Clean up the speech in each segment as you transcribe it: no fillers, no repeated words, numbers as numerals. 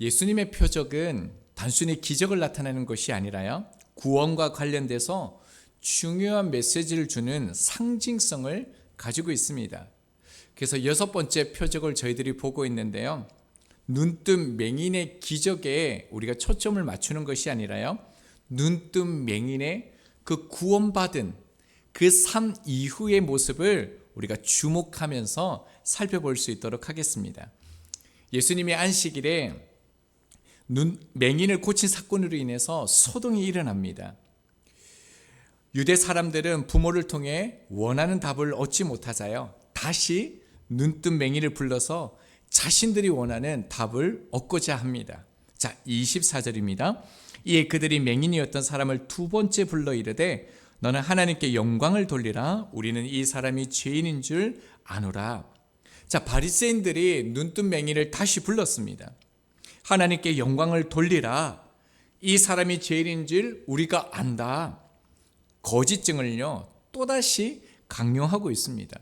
예수님의 표적은 단순히 기적을 나타내는 것이 아니라요, 구원과 관련돼서 중요한 메시지를 주는 상징성을 가지고 있습니다. 그래서 6번째 표적을 저희들이 보고 있는데요, 눈뜬 맹인의 기적에 우리가 초점을 맞추는 것이 아니라요, 눈뜬 맹인의 그 구원받은 그 삶 이후의 모습을 우리가 주목하면서 살펴볼 수 있도록 하겠습니다. 예수님이 안식일에 맹인을 고친 사건으로 인해서 소동이 일어납니다. 유대 사람들은 부모를 통해 원하는 답을 얻지 못하자요, 다시 눈뜬 맹인을 불러서 자신들이 원하는 답을 얻고자 합니다. 자, 24절입니다. 이에 그들이 맹인이었던 사람을 두 번째 불러 이르되 너는 하나님께 영광을 돌리라. 우리는 이 사람이 죄인인 줄 아노라. 자, 바리새인들이 눈뜬 맹인을 다시 불렀습니다. 하나님께 영광을 돌리라. 이 사람이 죄인인 줄 우리가 안다. 거짓증을요, 또다시 강요하고 있습니다.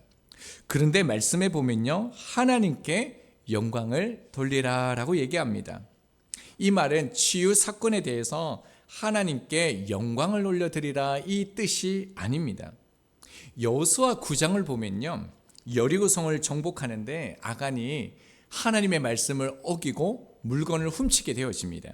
그런데 말씀에 보면요, 하나님께 영광을 돌리라 라고 얘기합니다. 이 말은 치유 사건에 대해서 하나님께 영광을 올려드리라 이 뜻이 아닙니다. 여호수아 9장을 보면요, 여리고성을 정복하는데 아간이 하나님의 말씀을 어기고 물건을 훔치게 되어집니다.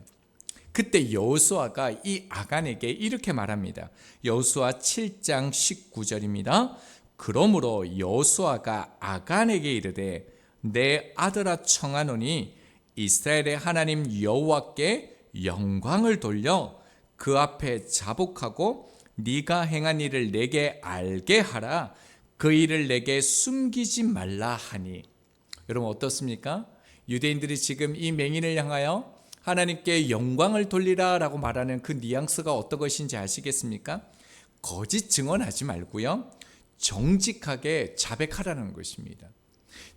그때 여호수아가 이 아간에게 이렇게 말합니다. 여호수아 7장 19절입니다. 그러므로 여호수아가 아간에게 이르되 내 아들아 청하노니 이스라엘의 하나님 여호와께 영광을 돌려 그 앞에 자복하고 네가 행한 일을 내게 알게 하라. 그 일을 내게 숨기지 말라 하니. 여러분 어떻습니까? 유대인들이 지금 이 맹인을 향하여 하나님께 영광을 돌리라 라고 말하는 그 뉘앙스가 어떤 것인지 아시겠습니까? 거짓 증언하지 말고요, 정직하게 자백하라는 것입니다.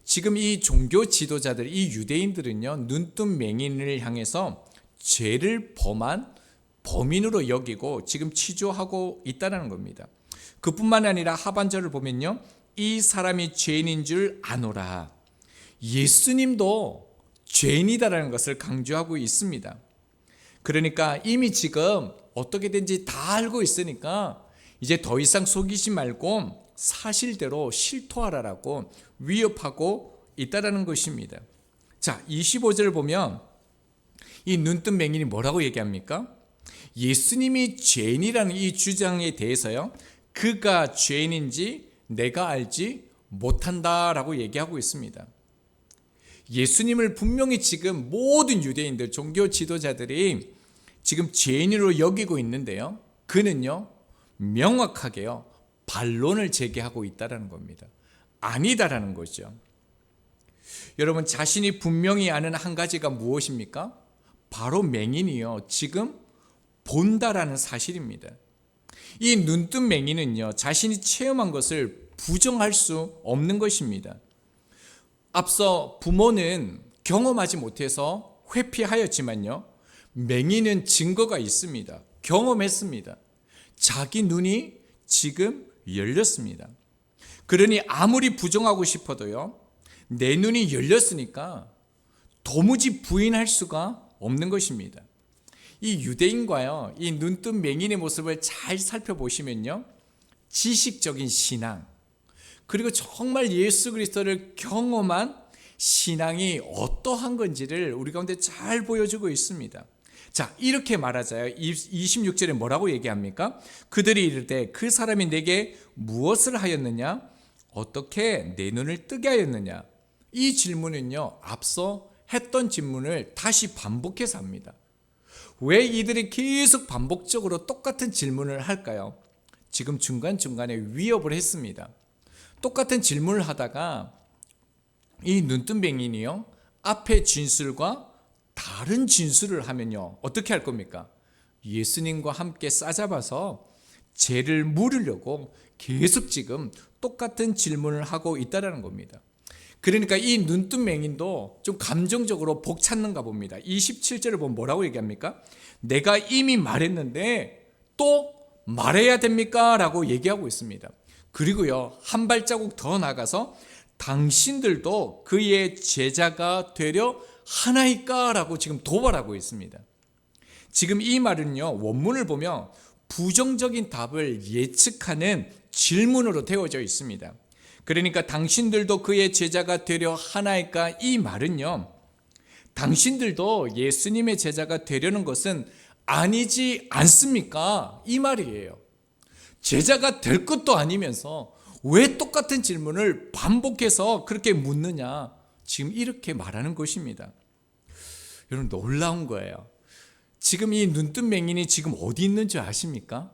지금 이 종교 지도자들, 이 유대인들은요, 눈뜬 맹인을 향해서 죄를 범한 범인으로 여기고 지금 치조하고 있다는 겁니다. 그뿐만 아니라 하반절을 보면요, 이 사람이 죄인인 줄 아노라. 예수님도 죄인이다라는 것을 강조하고 있습니다. 그러니까 이미 지금 어떻게든지 다 알고 있으니까 이제 더 이상 속이지 말고 사실대로 실토하라라고 위협하고 있다라는 것입니다. 자, 25절을 보면 이 눈뜬 맹인이 뭐라고 얘기합니까? 예수님이 죄인이라는 이 주장에 대해서요, 그가 죄인인지 내가 알지 못한다라고 얘기하고 있습니다. 예수님을 분명히 지금 모든 유대인들, 종교 지도자들이 지금 죄인으로 여기고 있는데요, 그는요 명확하게요 반론을 제기하고 있다는 겁니다. 아니다라는 거죠. 여러분, 자신이 분명히 아는 한 가지가 무엇입니까? 바로 맹인이요 지금 본다라는 사실입니다. 이 눈뜬 맹인은요, 자신이 체험한 것을 부정할 수 없는 것입니다. 앞서 부모는 경험하지 못해서 회피하였지만요, 맹인은 증거가 있습니다. 경험했습니다. 자기 눈이 지금 열렸습니다. 그러니 아무리 부정하고 싶어도요, 내 눈이 열렸으니까 도무지 부인할 수가 없는 것입니다. 이 유대인과요, 이 눈뜬 맹인의 모습을 잘 살펴보시면요, 지식적인 신앙, 그리고 정말 예수 그리스도를 경험한 신앙이 어떠한 건지를 우리 가운데 잘 보여주고 있습니다. 자, 이렇게 말하자요, 26절에 뭐라고 얘기합니까? 그들이 이르되 그 사람이 내게 무엇을 하였느냐? 어떻게 내 눈을 뜨게 하였느냐? 이 질문은요, 앞서 했던 질문을 다시 반복해서 합니다. 왜 이들이 계속 반복적으로 똑같은 질문을 할까요? 지금 중간중간에 위협을 했습니다. 똑같은 질문을 하다가 이 눈뜬 맹인이요, 앞에 진술과 다른 진술을 하면요, 어떻게 할 겁니까? 예수님과 함께 싸잡아서 죄를 물으려고 계속 지금 똑같은 질문을 하고 있다는 겁니다. 그러니까 이 눈뜬 맹인도 좀 감정적으로 복 찾는가 봅니다. 27절을 보면 뭐라고 얘기합니까? 내가 이미 말했는데 또 말해야 됩니까? 라고 얘기하고 있습니다. 그리고요, 한 발자국 더 나가서 당신들도 그의 제자가 되려 하나이까? 라고 지금 도발하고 있습니다. 지금 이 말은요, 원문을 보면 부정적인 답을 예측하는 질문으로 되어져 있습니다. 그러니까 당신들도 그의 제자가 되려 하나이까? 이 말은요, 당신들도 예수님의 제자가 되려는 것은 아니지 않습니까? 이 말이에요. 제자가 될 것도 아니면서 왜 똑같은 질문을 반복해서 그렇게 묻느냐? 지금 이렇게 말하는 것입니다. 여러분, 놀라운 거예요. 지금 이 눈뜬 맹인이 지금 어디 있는 줄 아십니까?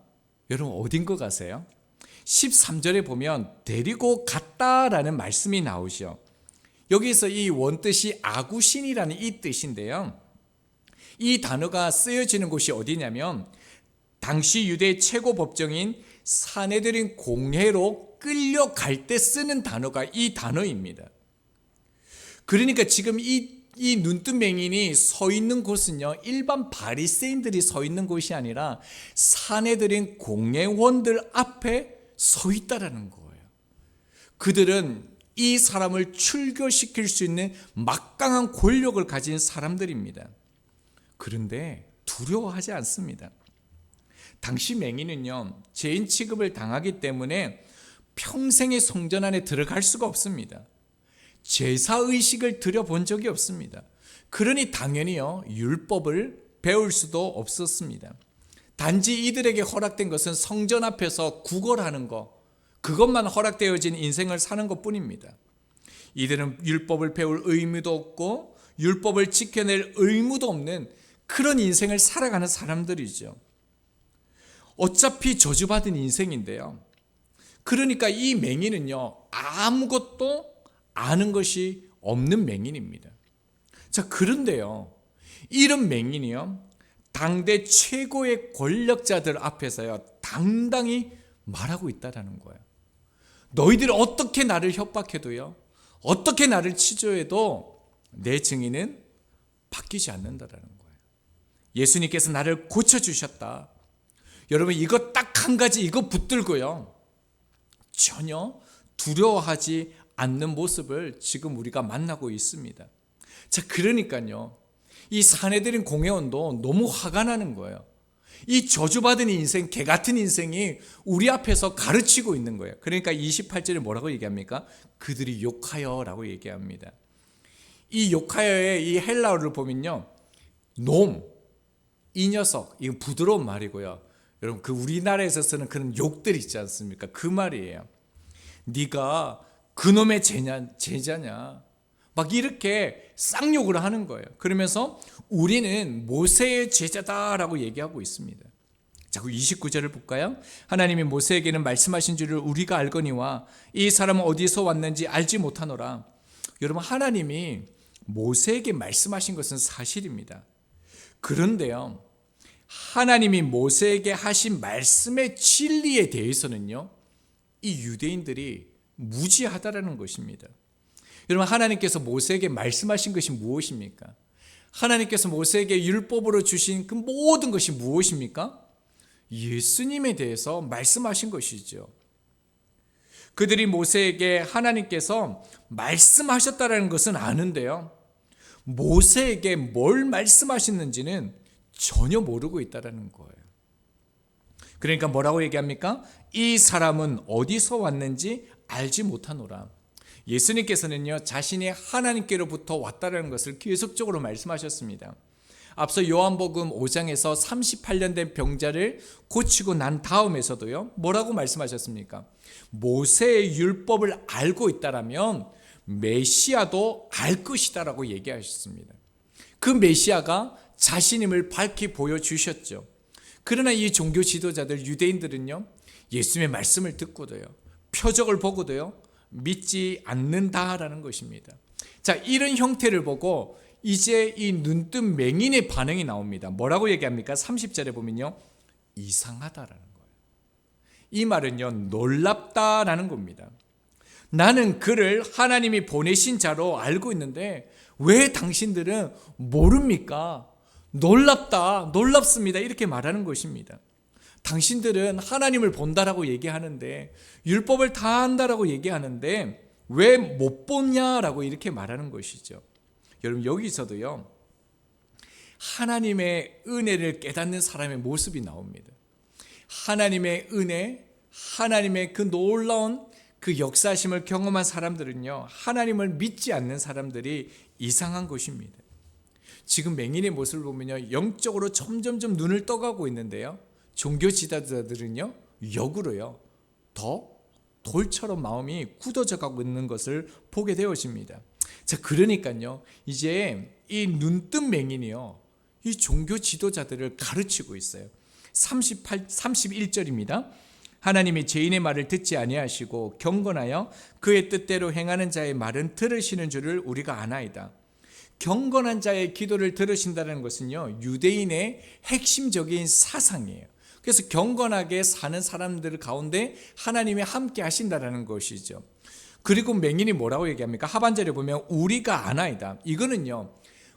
여러분, 어딘 것 같으세요? 13절에 보면 데리고 갔다라는 말씀이 나오죠. 여기서 이 원뜻이 아구신이라는 이 뜻인데요, 이 단어가 쓰여지는 곳이 어디냐면 당시 유대 최고 법정인 산헤드린 공회로 끌려갈 때 쓰는 단어가 이 단어입니다. 그러니까 지금 이 눈뜬 맹인이 서 있는 곳은요, 일반 바리새인들이 서 있는 곳이 아니라 산헤드린 공회원들 앞에 서 있다라는 거예요. 그들은 이 사람을 출교시킬 수 있는 막강한 권력을 가진 사람들입니다. 그런데 두려워하지 않습니다. 당시 맹인은요, 죄인 취급을 당하기 때문에 평생의 성전 안에 들어갈 수가 없습니다. 제사의식을 드려본 적이 없습니다. 그러니 당연히요, 율법을 배울 수도 없었습니다. 단지 이들에게 허락된 것은 성전 앞에서 구걸하는 것, 그것만 허락되어진 인생을 사는 것 뿐입니다. 이들은 율법을 배울 의무도 없고 율법을 지켜낼 의무도 없는 그런 인생을 살아가는 사람들이죠. 어차피 저주받은 인생인데요. 그러니까 이 맹인은요, 아무것도 아는 것이 없는 맹인입니다. 자, 그런데요, 이런 맹인이요, 당대 최고의 권력자들 앞에서요, 당당히 말하고 있다라는 거예요. 너희들이 어떻게 나를 협박해도요, 어떻게 나를 치조해도 내 증인은 바뀌지 않는다라는 거예요. 예수님께서 나를 고쳐주셨다. 여러분, 이거 딱 한 가지 이거 붙들고요, 전혀 두려워하지 않는 모습을 지금 우리가 만나고 있습니다. 자, 그러니까요, 이 산헤드린 공회원도 너무 화가 나는 거예요. 이 저주받은 인생, 개 같은 인생이 우리 앞에서 가르치고 있는 거예요. 그러니까 28절에 뭐라고 얘기합니까? 그들이 욕하여 라고 얘기합니다. 이 욕하여의 이 헬라어를 보면요, 놈, 이 녀석, 이거 부드러운 말이고요. 여러분, 그 우리나라에서 쓰는 그런 욕들 있지 않습니까? 그 말이에요. 네가 그놈의 제자냐? 막 이렇게 쌍욕을 하는 거예요. 그러면서 우리는 모세의 제자다라고 얘기하고 있습니다. 자, 29절을 볼까요? 하나님이 모세에게는 말씀하신 줄을 우리가 알거니와 이 사람은 어디서 왔는지 알지 못하노라. 여러분, 하나님이 모세에게 말씀하신 것은 사실입니다. 그런데요, 하나님이 모세에게 하신 말씀의 진리에 대해서는요, 이 유대인들이 무지하다라는 것입니다. 여러분, 하나님께서 모세에게 말씀하신 것이 무엇입니까? 하나님께서 모세에게 율법으로 주신 그 모든 것이 무엇입니까? 예수님에 대해서 말씀하신 것이죠. 그들이 모세에게 하나님께서 말씀하셨다는 것은 아는데요, 모세에게 뭘 말씀하셨는지는 전혀 모르고 있다는 거예요. 그러니까 뭐라고 얘기합니까? 이 사람은 어디서 왔는지 알지 못하노라. 예수님께서는요, 자신이 하나님께로부터 왔다는 것을 계속적으로 말씀하셨습니다. 앞서 요한복음 5장에서 38년 된 병자를 고치고 난 다음에서도요, 뭐라고 말씀하셨습니까? 모세의 율법을 알고 있다라면 메시아도 알 것이다라고 얘기하셨습니다. 그 메시아가 자신임을 밝히 보여주셨죠. 그러나 이 종교 지도자들, 유대인들은요, 예수님의 말씀을 듣고도요, 표적을 보고도요, 믿지 않는다라는 것입니다. 자, 이런 형태를 보고 이제 이 눈뜬 맹인의 반응이 나옵니다. 뭐라고 얘기합니까? 30절에 보면요, 이상하다라는 거예요. 이 말은요, 놀랍다라는 겁니다. 나는 그를 하나님이 보내신 자로 알고 있는데 왜 당신들은 모릅니까? 놀랍다, 놀랍습니다, 이렇게 말하는 것입니다. 당신들은 하나님을 본다라고 얘기하는데, 율법을 다 한다라고 얘기하는데 왜 못 보냐라고 이렇게 말하는 것이죠. 여러분 여기서도요, 하나님의 은혜를 깨닫는 사람의 모습이 나옵니다. 하나님의 은혜, 하나님의 그 놀라운 그 역사심을 경험한 사람들은요, 하나님을 믿지 않는 사람들이 이상한 것입니다. 지금 맹인의 모습을 보면요, 영적으로 점점점 눈을 떠가고 있는데요, 종교 지도자들은요, 역으로요, 더 돌처럼 마음이 굳어져 가고 있는 것을 보게 되어집니다. 자, 그러니까요, 이제 이 눈뜬 맹인이요, 이 종교 지도자들을 가르치고 있어요. 31절입니다. 하나님이 죄인의 말을 듣지 아니하시고 경건하여 그의 뜻대로 행하는 자의 말은 들으시는 줄을 우리가 아나이다. 경건한 자의 기도를 들으신다는 것은요, 유대인의 핵심적인 사상이에요. 그래서 경건하게 사는 사람들 가운데 하나님이 함께 하신다는 것이죠. 그리고 맹인이 뭐라고 얘기합니까? 하반절에 보면 우리가 아나이다. 이거는요,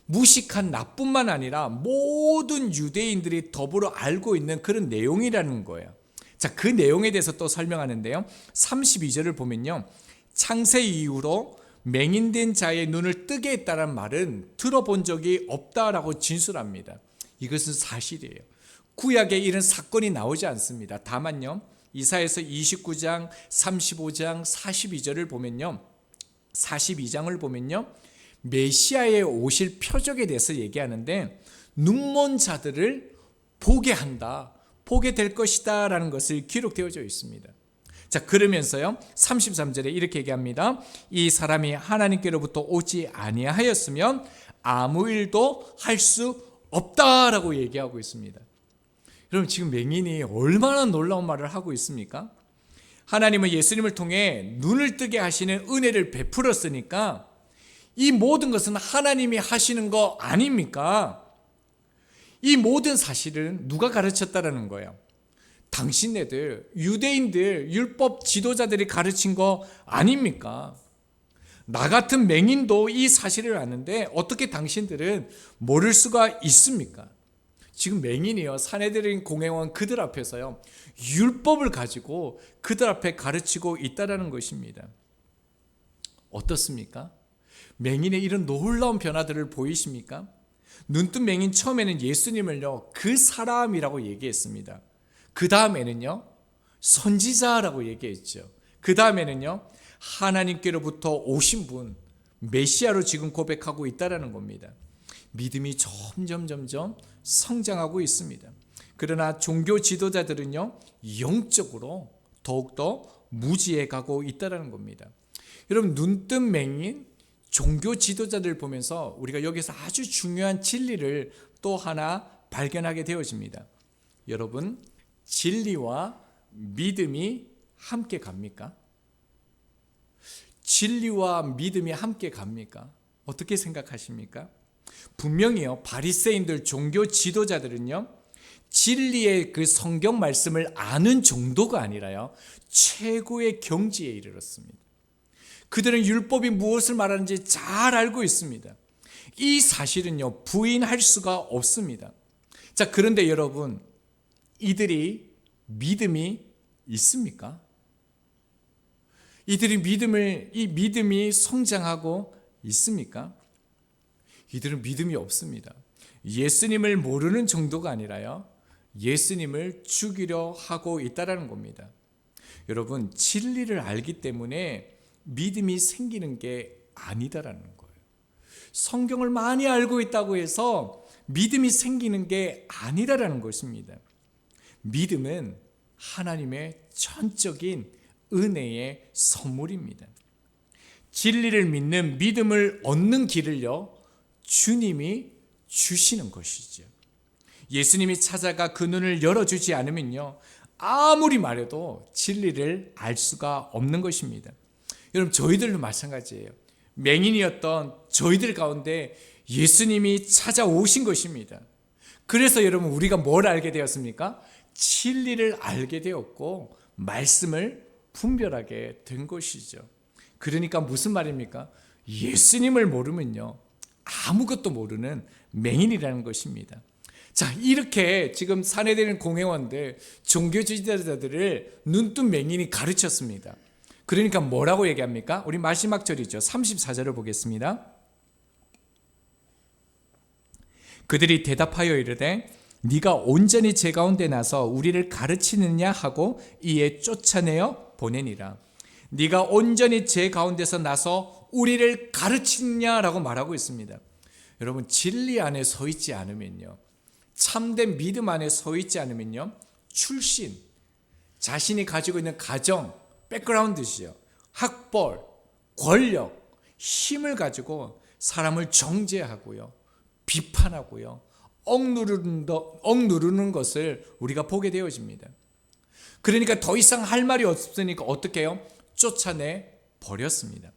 무식한 나뿐만 아니라 모든 유대인들이 더불어 알고 있는 그런 내용이라는 거예요. 자, 그 내용에 대해서 또 설명하는데요, 32절을 보면요, 창세 이후로 맹인된 자의 눈을 뜨게 했다는 말은 들어본 적이 없다라고 진술합니다. 이것은 사실이에요. 구약에 이런 사건이 나오지 않습니다. 다만요, 이사야서 29장, 35장, 42절을 보면요, 42장을 보면요, 메시아의 오실 표적에 대해서 얘기하는데 눈먼 자들을 보게 한다, 보게 될 것이다 라는 것을 기록되어져 있습니다. 자, 그러면서요, 33절에 이렇게 얘기합니다. 이 사람이 하나님께로부터 오지 아니하였으면 아무 일도 할 수 없다라고 얘기하고 있습니다. 여러분, 지금 맹인이 얼마나 놀라운 말을 하고 있습니까? 하나님은 예수님을 통해 눈을 뜨게 하시는 은혜를 베풀었으니까 이 모든 것은 하나님이 하시는 거 아닙니까? 이 모든 사실은 누가 가르쳤다라는 거예요? 당신네들, 유대인들, 율법 지도자들이 가르친 거 아닙니까? 나 같은 맹인도 이 사실을 아는데 어떻게 당신들은 모를 수가 있습니까? 지금 맹인이요, 산헤드린 공회원 그들 앞에서요, 율법을 가지고 그들 앞에 가르치고 있다라는 것입니다. 어떻습니까? 맹인의 이런 놀라운 변화들을 보이십니까? 눈뜬 맹인 처음에는 예수님을요, 그 사람이라고 얘기했습니다. 그 다음에는요, 선지자라고 얘기했죠. 그 다음에는요, 하나님께로부터 오신 분, 메시아로 지금 고백하고 있다라는 겁니다. 믿음이 점점 성장하고 있습니다. 그러나 종교 지도자들은요, 영적으로 더욱더 무지해 가고 있다는 겁니다. 여러분, 눈뜬 맹인 종교 지도자들 보면서 우리가 여기서 아주 중요한 진리를 또 하나 발견하게 되어집니다. 여러분, 진리와 믿음이 함께 갑니까? 진리와 믿음이 함께 갑니까? 어떻게 생각하십니까? 분명히요, 바리새인들 종교 지도자들은요, 진리의 그 성경 말씀을 아는 정도가 아니라요, 최고의 경지에 이르렀습니다. 그들은 율법이 무엇을 말하는지 잘 알고 있습니다. 이 사실은요, 부인할 수가 없습니다. 자, 그런데 여러분, 이들이 믿음이 있습니까? 이들이 이 믿음이 성장하고 있습니까? 이들은 믿음이 없습니다. 예수님을 모르는 정도가 아니라요, 예수님을 죽이려 하고 있다는 겁니다. 여러분, 진리를 알기 때문에 믿음이 생기는 게 아니다라는 거예요. 성경을 많이 알고 있다고 해서 믿음이 생기는 게 아니다라는 것입니다. 믿음은 하나님의 전적인 은혜의 선물입니다. 진리를 믿는 믿음을 얻는 길을요, 주님이 주시는 것이죠. 예수님이 찾아가 그 눈을 열어주지 않으면요, 아무리 말해도 진리를 알 수가 없는 것입니다. 여러분, 저희들도 마찬가지예요. 맹인이었던 저희들 가운데 예수님이 찾아오신 것입니다. 그래서 여러분, 우리가 뭘 알게 되었습니까? 진리를 알게 되었고 말씀을 분별하게 된 것이죠. 그러니까 무슨 말입니까? 예수님을 모르면요, 아무것도 모르는 맹인이라는 것입니다. 자, 이렇게 지금 산헤드린 공회원들, 종교 지도자들을 눈뜬 맹인이 가르쳤습니다. 그러니까 뭐라고 얘기합니까? 우리 마지막 절이죠. 34절을 보겠습니다. 그들이 대답하여 이르되 네가 온전히 제 가운데 나서 우리를 가르치느냐 하고 이에 쫓아내어 보내니라. 네가 온전히 제 가운데서 나서 우리를 가르치느냐라고 말하고 있습니다. 여러분, 진리 안에 서 있지 않으면요, 참된 믿음 안에 서 있지 않으면요, 출신, 자신이 가지고 있는 가정, 백그라운드시요, 학벌, 권력, 힘을 가지고 사람을 정죄하고요, 비판하고요, 억누르는 것을 우리가 보게 되어집니다. 그러니까 더 이상 할 말이 없으니까 어떻게 해요? 쫓아내 버렸습니다.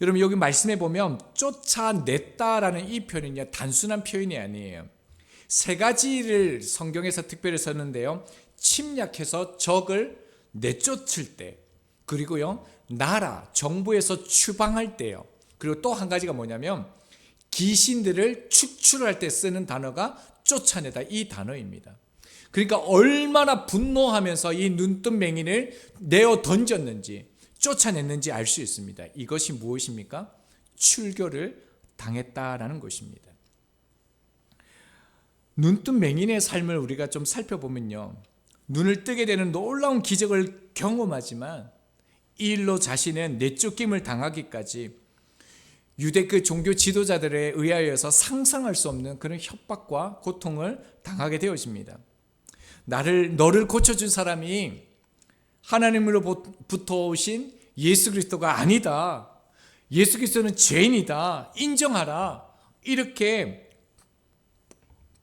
여러분, 여기 말씀해 보면 쫓아냈다라는 이 표현은요, 단순한 표현이 아니에요. 세 가지를 성경에서 특별히 썼는데요. 침략해서 적을 내쫓을 때, 그리고요, 나라, 정부에서 추방할 때요. 그리고 또 한 가지가 뭐냐면 귀신들을 축출할 때 쓰는 단어가 쫓아내다, 이 단어입니다. 그러니까 얼마나 분노하면서 이 눈뜬맹이를 내어 던졌는지, 쫓아냈는지 알 수 있습니다. 이것이 무엇입니까? 출교를 당했다라는 것입니다. 눈뜬 맹인의 삶을 우리가 좀 살펴보면요, 눈을 뜨게 되는 놀라운 기적을 경험하지만 이 일로 자신은 내쫓김을 당하기까지 유대 그 종교 지도자들에 의하여서 상상할 수 없는 그런 협박과 고통을 당하게 되어집니다. 너를 고쳐준 사람이 하나님으로부터 오신 예수 그리스도가 아니다. 예수 그리스도는 죄인이다. 인정하라. 이렇게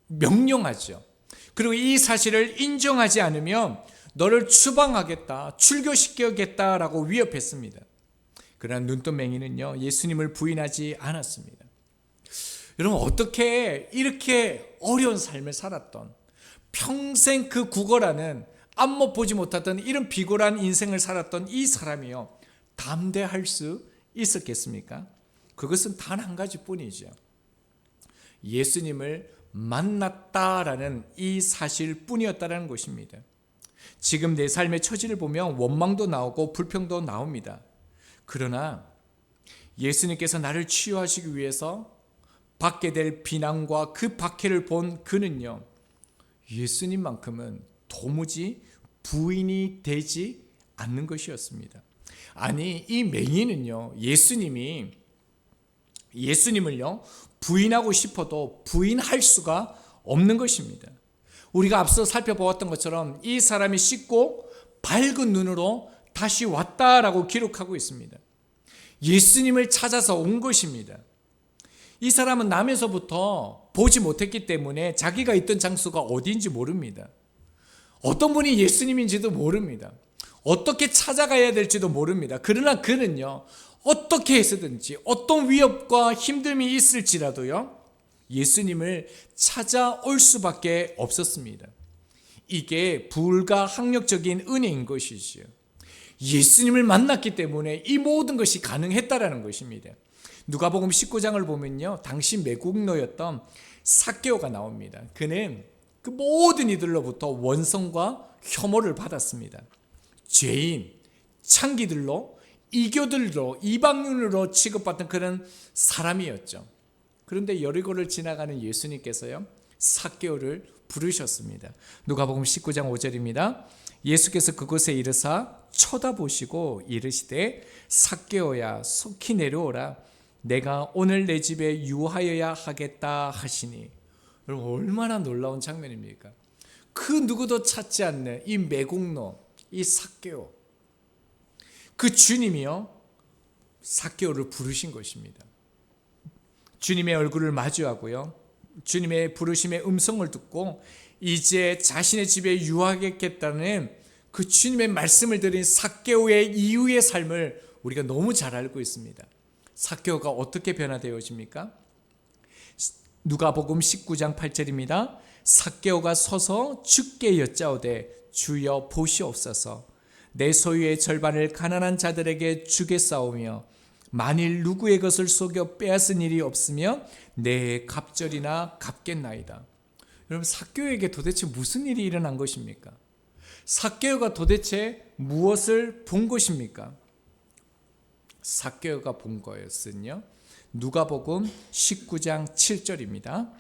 명령하죠. 그리고 이 사실을 인정하지 않으면 너를 추방하겠다, 출교시키겠다라고 위협했습니다. 그러나 눈뜬맹이는요, 예수님을 부인하지 않았습니다. 여러분, 어떻게 이렇게 어려운 삶을 살았던, 평생 그 구걸하는, 앞못 보지 못했던 이런 비굴한 인생을 살았던 이 사람이요, 담대할 수 있었겠습니까? 그것은 단 한 가지뿐이죠. 예수님을 만났다라는 이 사실뿐이었다라는 것입니다. 지금 내 삶의 처지를 보면 원망도 나오고 불평도 나옵니다. 그러나 예수님께서 나를 치유하시기 위해서 받게 될 비난과 그 박해를 본 그는요, 예수님만큼은 도무지 부인이 되지 않는 것이었습니다. 아니, 이 맹인은요, 예수님을요, 부인하고 싶어도 부인할 수가 없는 것입니다. 우리가 앞서 살펴보았던 것처럼 이 사람이 씻고 밝은 눈으로 다시 왔다라고 기록하고 있습니다. 예수님을 찾아서 온 것입니다. 이 사람은 남에서부터 보지 못했기 때문에 자기가 있던 장소가 어디인지 모릅니다. 어떤 분이 예수님인지도 모릅니다. 어떻게 찾아가야 될지도 모릅니다. 그러나 그는요, 어떻게 해서든지 어떤 위협과 힘듦이 있을지라도요, 예수님을 찾아올 수밖에 없었습니다. 이게 불가항력적인 은혜인 것이지요. 예수님을 만났기 때문에 이 모든 것이 가능했다라는 것입니다. 누가복음 19장을 보면요, 당시 매국노였던 삭개오가 나옵니다. 그는 그 모든 이들로부터 원성과 혐오를 받았습니다. 죄인, 창기들로, 이교들로, 이방인으로 취급받던 그런 사람이었죠. 그런데 여리고를 지나가는 예수님께서요, 삭개오를 부르셨습니다. 누가복음 19장 5절입니다. 예수께서 그곳에 이르사 쳐다보시고 이르시되 삭개오야 속히 내려오라. 내가 오늘 내 집에 유하여야 하겠다 하시니. 여러분, 얼마나 놀라운 장면입니까? 그 누구도 찾지 않는 이 매국노, 이 삭개오, 그 주님이요, 삭개오를 부르신 것입니다. 주님의 얼굴을 마주하고요, 주님의 부르심의 음성을 듣고 이제 자신의 집에 유하겠다는 그 주님의 말씀을 드린 삭개오의 이후의 삶을 우리가 너무 잘 알고 있습니다. 삭개오가 어떻게 변화되어집니까? 누가복음 19장 8절입니다. 삭개오가 서서 주께 여짜오되 주여 보시옵소서. 내 소유의 절반을 가난한 자들에게 주겠사오며 만일 누구의 것을 속여 빼앗은 일이 없으면 내 갑절이나 갚겠나이다. 여러분, 삭개오에게 도대체 무슨 일이 일어난 것입니까? 삭개오가 도대체 무엇을 본 것입니까? 삭개오가 본 것은요, 누가복음 19장 7절입니다.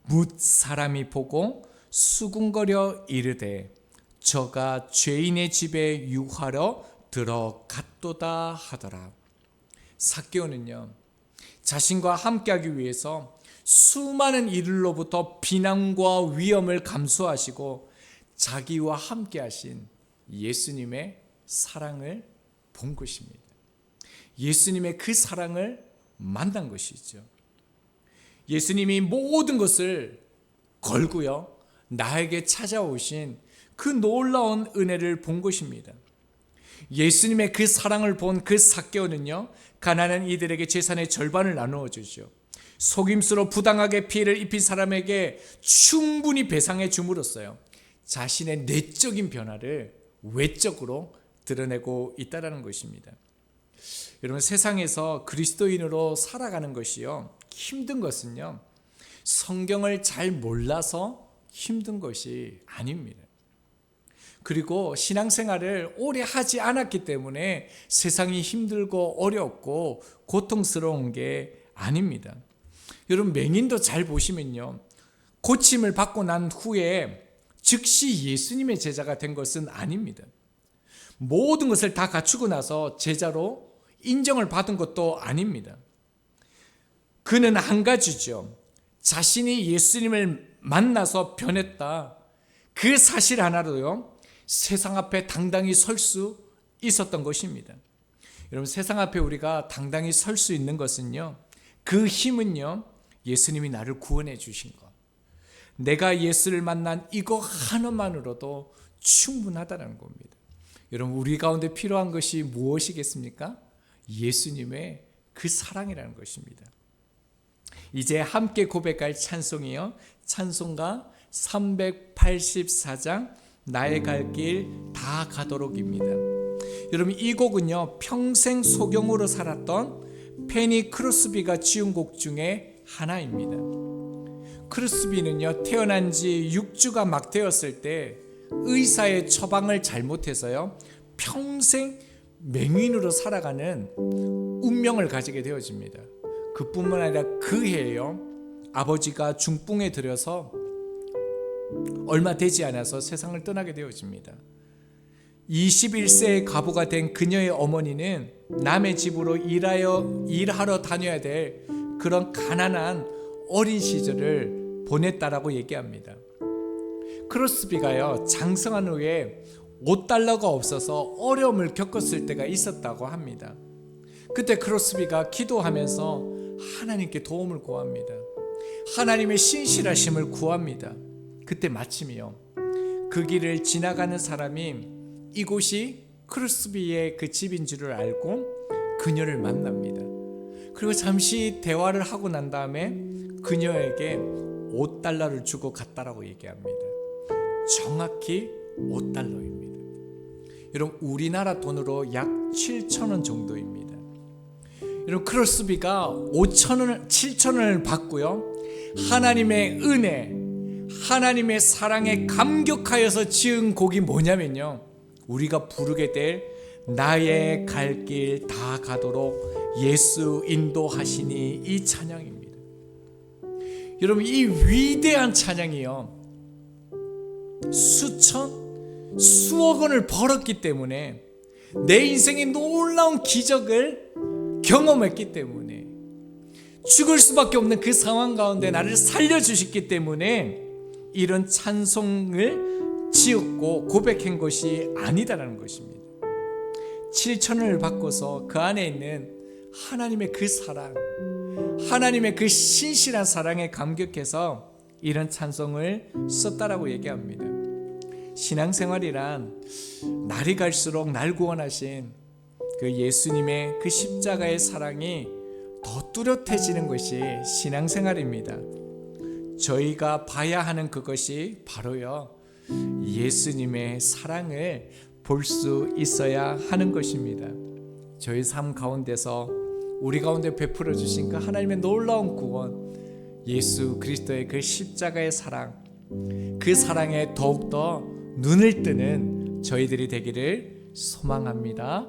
뭇 사람이 보고 수군거려 이르되 저가 죄인의 집에 유하러 들어갔도다 하더라. 삭개오는요, 자신과 함께하기 위해서 수많은 이들로부터 비난과 위험을 감수하시고 자기와 함께하신 예수님의 사랑을 본 것입니다. 예수님의 그 사랑을 만난 것이죠. 예수님이 모든 것을 걸고요, 나에게 찾아오신 그 놀라운 은혜를 본 것입니다. 예수님의 그 사랑을 본 그 삭개오는요, 가난한 이들에게 재산의 절반을 나누어 주죠. 속임수로 부당하게 피해를 입힌 사람에게 충분히 배상해 줌으로써요, 자신의 내적인 변화를 외적으로 드러내고 있다는 것입니다. 여러분, 세상에서 그리스도인으로 살아가는 것이요, 힘든 것은요, 성경을 잘 몰라서 힘든 것이 아닙니다. 그리고 신앙생활을 오래 하지 않았기 때문에 세상이 힘들고 어렵고 고통스러운 게 아닙니다. 여러분, 맹인도 잘 보시면요, 고침을 받고 난 후에 즉시 예수님의 제자가 된 것은 아닙니다. 모든 것을 다 갖추고 나서 제자로 인정을 받은 것도 아닙니다. 그는 한 가지죠. 자신이 예수님을 만나서 변했다, 그 사실 하나로요, 세상 앞에 당당히 설 수 있었던 것입니다. 여러분, 세상 앞에 우리가 당당히 설 수 있는 것은요, 그 힘은요, 예수님이 나를 구원해 주신 것, 내가 예수를 만난 이거 하나만으로도 충분하다는 겁니다. 여러분, 우리 가운데 필요한 것이 무엇이겠습니까? 예수님의 그 사랑이라는 것입니다. 이제 함께 고백할 찬송이요, 찬송가 384장 나의 갈 길 다 가도록입니다. 여러분, 이 곡은요, 평생 소경으로 살았던 페니 크로스비가 지은 곡 중에 하나입니다. 크로스비는요, 태어난 지 6주가 막 되었을 때 의사의 처방을 잘못해서요, 평생 맹인으로 살아가는 운명을 가지게 되어집니다. 그뿐만 아니라 그 해에요, 아버지가 중풍에 들여서 얼마 되지 않아서 세상을 떠나게 되어집니다. 21세의 과부가 된 그녀의 어머니는 남의 집으로 일하러 다녀야 될 그런 가난한 어린 시절을 보냈다라고 얘기합니다. 크로스비가요, 장성한 후에 $5가 없어서 어려움을 겪었을 때가 있었다고 합니다. 그때 크로스비가 기도하면서 하나님께 도움을 구합니다. 하나님의 신실하심을 구합니다. 그때 마침이요, 그 길을 지나가는 사람이 이곳이 크로스비의 그 집인 줄을 알고 그녀를 만납니다. 그리고 잠시 대화를 하고 난 다음에 그녀에게 $5를 주고 갔다라고 얘기합니다. 정확히 $5입니다. 여러분, 우리나라 돈으로 약 7,000원 정도입니다. 여러분, 크로스비가 7,000원을 받고요, 하나님의 은혜, 하나님의 사랑에 감격하여서 지은 곡이 뭐냐면요, 우리가 부르게 될 나의 갈 길 다 가도록 예수 인도하시니, 이 찬양입니다. 여러분, 이 위대한 찬양이요, 수억 원을 벌었기 때문에, 내 인생의 놀라운 기적을 경험했기 때문에, 죽을 수밖에 없는 그 상황 가운데 나를 살려주셨기 때문에 이런 찬송을 지었고 고백한 것이 아니다라는 것입니다. 7,000원을 받고서 그 안에 있는 하나님의 그 사랑, 하나님의 그 신실한 사랑에 감격해서 이런 찬송을 썼다라고 얘기합니다. 신앙생활이란 날이 갈수록 날 구원하신 그 예수님의 그 십자가의 사랑이 더 뚜렷해지는 것이 신앙생활입니다. 저희가 봐야 하는 그것이 바로요, 예수님의 사랑을 볼 수 있어야 하는 것입니다. 저희 삶 가운데서 우리 가운데 베풀어 주신 그 하나님의 놀라운 구원, 예수 그리스도의 그 십자가의 사랑, 그 사랑에 더욱더 눈을 뜨는 저희들이 되기를 소망합니다.